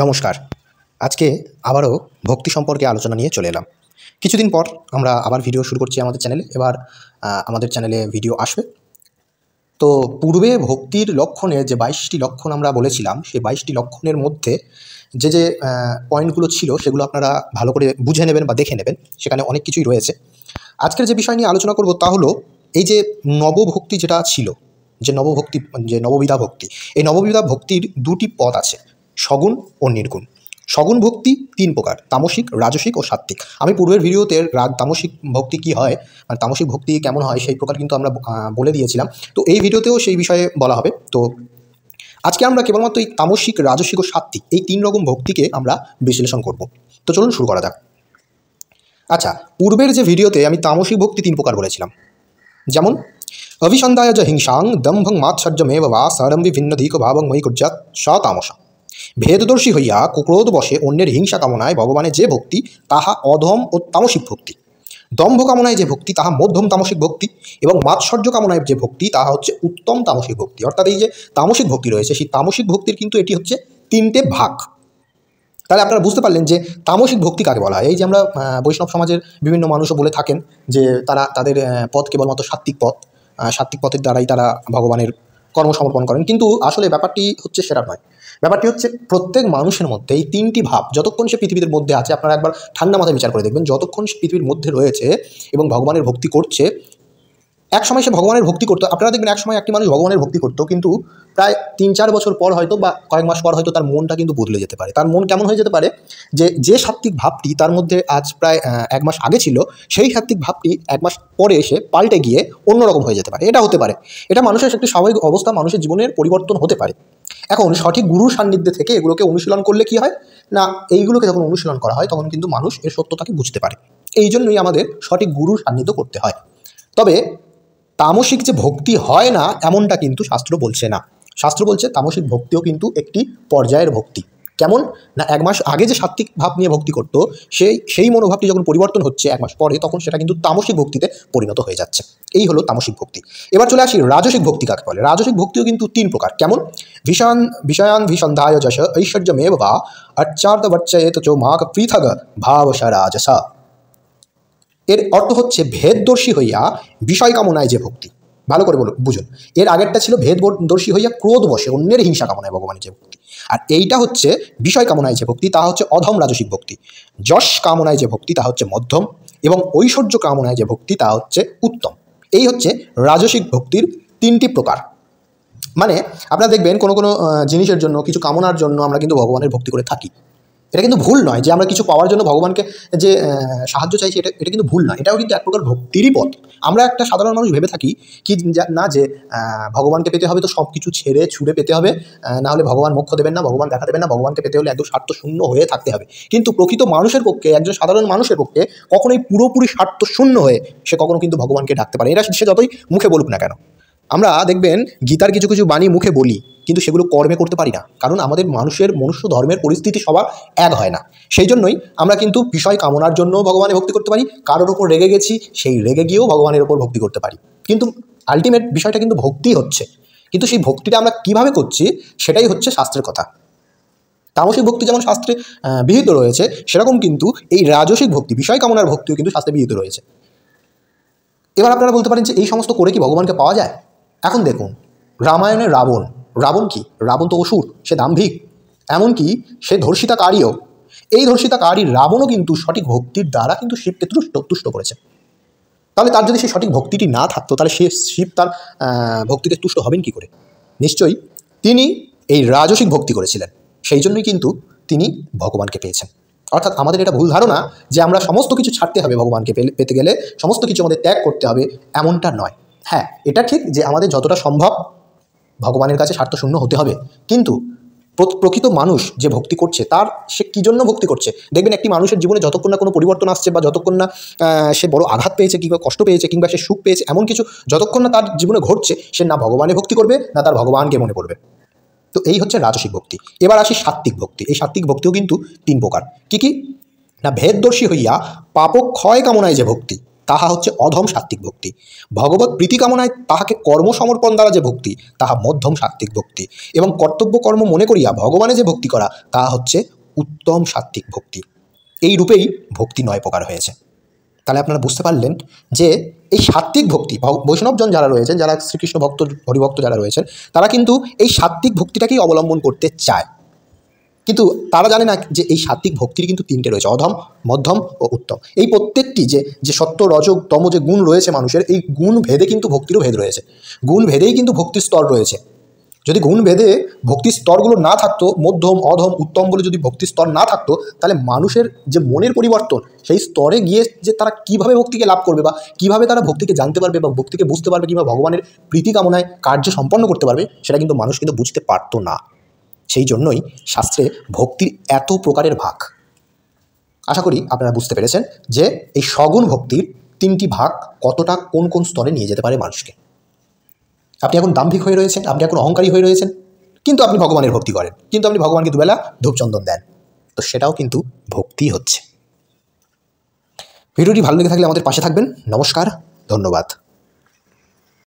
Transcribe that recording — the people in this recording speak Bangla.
নমস্কার। আজকে আবারও ভক্তি সম্পর্কে আলোচনা নিয়ে চলে এলাম। কিছুদিন পর আমরা আবার ভিডিও শুরু করছি আমাদের চ্যানেলে। এবার আমাদের চ্যানেলে ভিডিও আসবে। তো পূর্বে ভক্তির লক্ষণে যে ২২টি লক্ষণ আমরা বলেছিলাম, সেই ২২টি লক্ষণের মধ্যে যে পয়েন্টগুলো ছিল সেগুলো আপনারা ভালো করে বুঝে নেবেন বা দেখে নেবেন। সেখানে অনেক কিছুই রয়েছে। আজকের যে বিষয় নিয়ে আলোচনা করব তা হলো এই যে নবভক্তি যেটা ছিল, যে নববিধা ভক্তি, এই নববিধা ভক্তির দুটি পদ আছে, সগুণ ও নির্গুণ। সগুণ ভক্তি ৩ প্রকার: তামসিক, রাজসিক ও সাত্ত্বিক। আমি পূর্বের ভিডিওতে তামসিক ভক্তি কী হয়, মানে তামসিক ভক্তি কেমন হয় সেই প্রকার কিন্তু আমরা বলে দিয়েছিলাম। তো এই ভিডিওতেও সেই বিষয়ে বলা হবে। তো আজকে আমরা কেবলমাত্র এই তামসিক, রাজসিক ও সাত্ত্বিক এই ৩ রকম ভক্তিকে আমরা বিশ্লেষণ করব। তো চলুন শুরু করা যাক। আচ্ছা, পূর্বের যে ভিডিওতে আমি তামসিক ভক্তি 3 প্রকার বলেছিলাম, যেমন অভিসন্ধায় য হিংসাং দম্ভং মাৎসর্যমেব বা সারম বিভিন্ন দিক ভাবং ময়ি কুর্যাৎ স তামসা। ভেদদর্শী হইয়া কুক্রোধ বশে অন্যের হিংসা কামনায় ভগবানের যে ভক্তি তাহা অধম ও তামসিক ভক্তি। দম্ভ কামনায় যে ভক্তি তাহা মধ্যম তামসিক ভক্তি, এবং মাৎসর্য কামনায় যে ভক্তি তাহা হচ্ছে উত্তম তামসিক ভক্তি। অর্থাৎ এই যে তামসিক ভক্তি রয়েছে, সেই তামসিক ভক্তির কিন্তু এটি হচ্ছে 3টে ভাগ। তাহলে আপনারা বুঝতে পারলেন যে তামসিক ভক্তি কাকে বলা হয়। এই যে আমরা বৈষ্ণব সমাজের বিভিন্ন মানুষও বলে থাকেন যে তাদের পথ কেবলমাত্র সাত্ত্বিক পথ, সাত্ত্বিক পথের দ্বারাই তারা ভগবানের কর্মসমর্পণ করেন, কিন্তু আসলে ব্যাপারটি হচ্ছে সেটা নয়। ব্যাপারটি হচ্ছে প্রত্যেক মানুষের মধ্যে এই 3টি ভাব যতক্ষণ সে পৃথিবীর মধ্যে আছে, আপনারা একবার ঠান্ডা মাথায় বিচার করে দেখবেন, যতক্ষণ সে পৃথিবীর মধ্যে রয়েছে এবং ভগবানের ভক্তি করছে, এক সময় সে ভগবানের ভক্তি করতো। আপনারা দেখবেন এক সময় একটি মানুষ ভগবানের ভক্তি করতো, কিন্তু প্রায় ৩-৪ বছর পর হয়তো বা কয়েক মাস পর হয়তো তার মনটা কিন্তু বদলে যেতে পারে। তার মন কেমন হয়ে যেতে পারে, যে সাত্ত্বিক ভাবটি তার মধ্যে আজ প্রায় ১ মাস আগে ছিল, সেই সাত্ত্বিক ভাবটি ১ মাস পরে এসে পাল্টে গিয়ে অন্যরকম হয়ে যেতে পারে। এটা হতে পারে, এটা মানুষের একটি স্বাভাবিক অবস্থা, মানুষের জীবনের পরিবর্তন হতে পারে। এখন সঠিক গুরুর সান্নিধ্যে থেকে এগুলোকে অনুশীলন করলে কি হয় না, এইগুলোকে যখন অনুশীলন করা হয় তখন কিন্তু মানুষ এর সত্যতাকে বুঝতে পারে। এই জন্যই আমাদের সঠিক গুরুর সান্নিধ্য করতে হয়। তবে তামসিক যে ভক্তি হয় না এমনটা কিন্তু শাস্ত্র বলছে না। শাস্ত্র বলছে তামসিক ভক্তিও কিন্তু একটি পর্যায়ের ভক্তি। কেমন না, 1 মাস আগে যে সাত্ত্বিক ভাব নিয়ে ভক্তি করতো, সেই মনোভাবটি যখন পরিবর্তন হচ্ছে 1 মাস পরে, তখন সেটা কিন্তু তামসিক ভক্তিতে পরিণত হয়ে যাচ্ছে। এই হলো তামসিক ভক্তি। এবার চলে আসি রাজসিক ভক্তি কাকে বলে। রাজসিক ভক্তিও কিন্তু 3 প্রকার। কেমন? বিষয়ান ভিসন্ধায় যশ ঐশ্বর্যমেব বা অর্চার্থবর্চয়েত চো মাক পৃথগ ভাবসা রাজসা। এর অর্থ হচ্ছে ভেদদর্শী হইয়া বিষয় কামনায় যে ভক্তি। ভালো করে বুঝুন। এর আগেরটা ছিল ভেদদর্শী হইয়া ক্রোধ বশে অন্যের হিংসা কামনায় ভগবানের যে ভক্তি, আর এইটা হচ্ছে বিষয় কামনায় যে ভক্তি, তা হচ্ছে অধম রাজসিক ভক্তি। যশ কামনায় যে ভক্তি তা হচ্ছে মধ্যম, এবং ঐশ্বর্য কামনায় যে ভক্তি তা হচ্ছে উত্তম। এই হচ্ছে রাজসিক ভক্তির 3টি প্রকার। মানে আপনারা দেখবেন কোনো জিনিসের জন্য, কিছু কামনার জন্য আমরা কিন্তু ভগবানের ভক্তি করে থাকি। এটা কিন্তু ভুল নয় যে আমরা কিছু পাওয়ার জন্য ভগবানকে যে সাহায্য চাইছি, এটা কিন্তু ভুল নয়। এটাও কিন্তু এক প্রকার ভক্তিরই পথ। আমরা একটা সাধারণ মানুষ ভেবে থাকি কি না, যে ভগবানকে পেতে হবে তো সব কিছু ছেড়ে ছুড়ে পেতে হবে, না হলে ভগবান মোক্ষ দেবেন না, ভগবান দেখা দেবেন না, ভগবানকে পেতে হলে একদম স্বার্থ শূন্য হয়ে থাকতে হবে। কিন্তু প্রকৃত মানুষের পক্ষে, একজন সাধারণ মানুষের পক্ষে কখনোই পুরোপুরি স্বার্থ শূন্য হয়ে সে কখনো কিন্তু ভগবানকে ডাকতে পারে। এটা সে যতই মুখে বলুক না কেন। আমরা দেখবেন গীতার কিছু কিছু বাণী মুখে বলি, কিন্তু সেগুলো কর্মে করতে পারি না, কারণ আমাদের মনুষ্য ধর্মের পরিস্থিতি সবার এক হয় না। সেই জন্যই আমরা কিন্তু বিষয় কামনার জন্য ভগবানের ভক্তি করতে পারি, কারোর ওপর রেগে গেছি সেই রেগে গিয়েও ভগবানের ওপর ভক্তি করতে পারি, কিন্তু আলটিমেট বিষয়টা কিন্তু ভক্তি হচ্ছে। কিন্তু সেই ভক্তিটা আমরা কিভাবে করছি সেটাই হচ্ছে শাস্ত্রের কথা। তামসিক ভক্তি যেমন শাস্ত্রে বিহিত রয়েছে, সেরকম কিন্তু এই রাজসিক ভক্তি, বিষয় কামনার ভক্তিও কিন্তু শাস্ত্রে বিহিত রয়েছে। এবার আপনারা বলতে পারেন যে এই সমস্ত করে কি ভগবানকে পাওয়া যায়? এখন দেখুন, রামায়ণের রাবণ কি? রাবণ তো অসুর, সে দাম্ভিক, এমনকি সে ধর্ষিতাকারীও। এই ধর্ষিতাকারী রাবণও কিন্তু সঠিক ভক্তির দ্বারা কিন্তু শিবকে তুষ্ট করেছে। তাহলে তার যদি সেই সঠিক ভক্তিটি না থাকতো, তাহলে শিব তার ভক্তিতে তুষ্ট হবেন কি করে? নিশ্চয়ই তিনি এই রাজসিক ভক্তি করেছিলেন, সেই জন্যই কিন্তু তিনি ভগবানকে পেয়েছেন। অর্থাৎ আমাদের এটা ভুল ধারণা যে আমরা সমস্ত কিছু ছাড়তে হবে ভগবানকে পেতে গেলে, সমস্ত কিছু আমাদের ত্যাগ করতে হবে, এমনটা নয়। হ্যাঁ, এটা ঠিক যে আমাদের যতটা সম্ভব ভগবানের কাছে স্বার্থশূন্য হতে হবে, কিন্তু প্রকৃত মানুষ যে ভক্তি করছে তার সে কী জন্য ভক্তি করছে। দেখবেন একটি মানুষের জীবনে যতক্ষণ না কোনো পরিবর্তন আসছে, বা যতক্ষণ না সে বড় আঘাত পেয়েছে, কিংবা কষ্ট পেয়েছে, কিংবা সে সুখ পেয়েছে, এমন কিছু যতক্ষণ না তার জীবনে ঘটছে, সে না ভগবানের ভক্তি করবে, না তার ভগবানকে মনে করবে। তো এই হচ্ছে রাজসিক ভক্তি। এবার আসি সাত্ত্বিক ভক্তি। এই সাত্ত্বিক ভক্তিও কিন্তু 3 প্রকার। কি কি না, ভেদদর্শী হইয়া পাপক্ষয় কামনায় যে ভক্তি, তাহা হচ্ছে অধম সাত্ত্বিক ভক্তি। ভগবত প্রীতি কামনায় তাহাকে কর্মসমর্পণ দ্বারা যে ভক্তি, তাহা মধ্যম সাত্ত্বিক ভক্তি। এবং কর্তব্য কর্ম মনে করিয়া ভগবানে যে ভক্তি করা, তাহা হচ্ছে উত্তম সাত্ত্বিক ভক্তি। এই রূপেই ভক্তি 9 প্রকার হয়েছে। তাহলে আপনারা বুঝতে পারলেন যে এই সাত্ত্বিক ভক্তি, বৈষ্ণবজন যারা রয়েছেন, যারা শ্রীকৃষ্ণ ভক্ত, হরিভক্ত যারা রয়েছেন, তারা কিন্তু এই সাত্ত্বিক ভক্তিটাকেই অবলম্বন করতে চায়। কিন্তু তারা জানে না যে এই সাত্ত্বিক ভক্তির কিন্তু 3টে রয়েছে, অধম, মধ্যম ও উত্তম। এই প্রত্যেকটি যে সত্য, রজক, তম যে গুণ রয়েছে মানুষের, এই গুণ ভেদে কিন্তু ভক্তিরও ভেদ রয়েছে। গুণ ভেদেই কিন্তু ভক্তির স্তর রয়েছে। যদি গুণ ভেদে ভক্তির স্তরগুলো না থাকতো, মধ্যম, অধম, উত্তম বলে যদি ভক্তির স্তর না থাকতো, তাহলে মানুষের যে মনের পরিবর্তন, সেই স্তরে গিয়ে যে তারা কীভাবে ভক্তিকে লাভ করবে, বা কীভাবে তারা ভক্তিকে জানতে পারবে, বা ভক্তিকে বুঝতে পারবে, কিংবা ভগবানের প্রীতি কামনায় কার্য সম্পন্ন করতে পারবে, সেটা কিন্তু মানুষ কিন্তু বুঝতে পারতো না। সেই জন্যই শাস্ত্রে ভক্তির এত প্রকারের ভাগ। আশা করি আপনারা বুঝতে পেরেছেন যে এই সগুণ ভক্তির 3টি ভাগ কতটা কোন কোন স্তরে নিয়ে যেতে পারে মানুষকে। আপনি এখন দাম্ভিক হয়ে রয়েছেন, আপনি এখন অহংকারী হয়ে রয়েছেন, কিন্তু আপনি ভগবানের ভক্তি করেন, কিন্তু আপনি ভগবানকে দুবেলা ধূপচন্দন দেন, তো সেটাও কিন্তু ভক্তি হচ্ছে। ভিডিওটি ভালো লেগে থাকলে আমাদের পাশে থাকবেন। নমস্কার, ধন্যবাদ।